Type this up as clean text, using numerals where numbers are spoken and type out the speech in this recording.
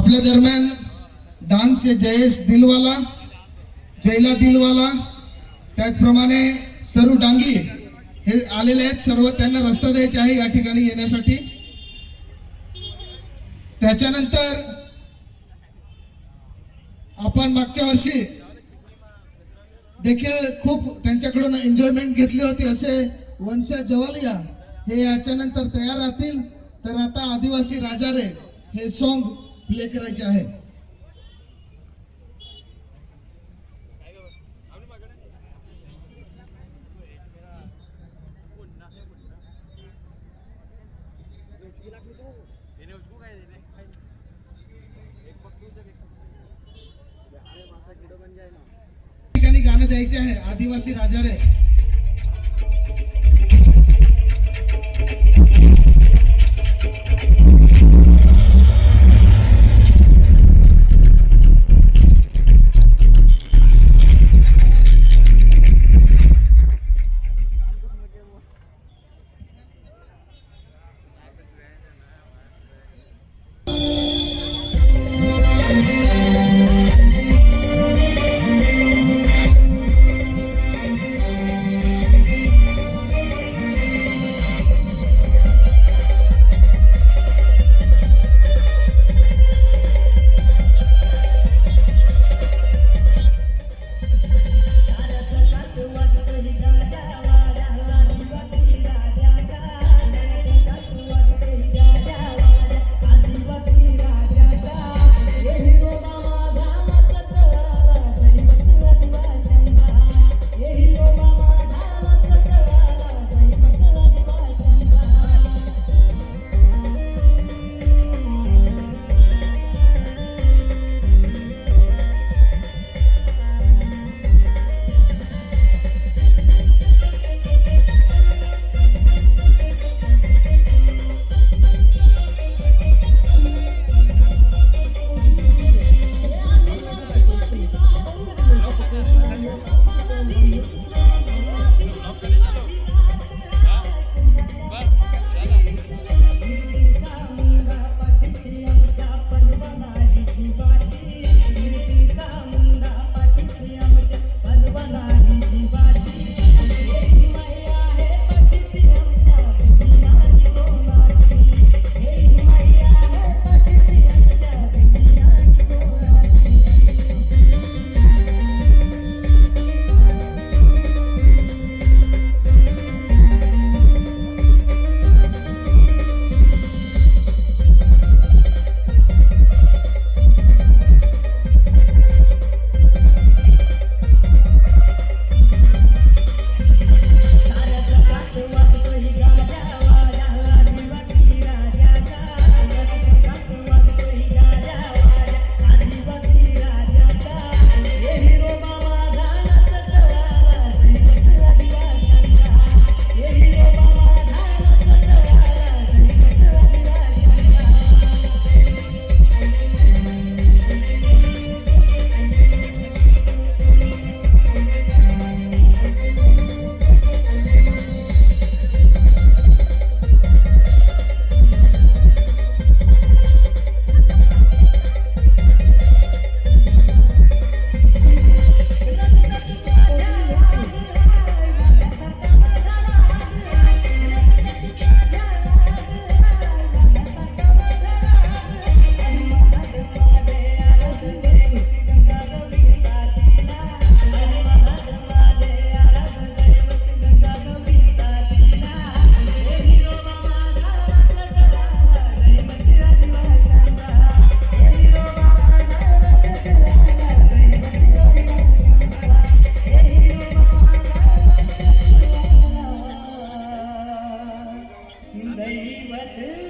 आपल्या दरम्यान डांगचे जयेश दिलवाला, जैला दिलवाला, त्याचप्रमाणे सरू डांगी हे आलेले आहेत. सर्व त्यांना रस्ता द्यायचा आहे या ठिकाणी येण्यासाठी. त्याच्यानंतर आपण मागच्या वर्षी देखील खूप त्यांच्याकडून एन्जॉयमेंट घेतली होती. असे वंशा जवालिया हे याच्यानंतर तयार राहतील. तर आता आदिवासी राजा रे हे सॉन्ग प्ले करायचे आहे. ठिकाणी गाणं द्यायचे आहे आदिवासी राजा रे. दैवत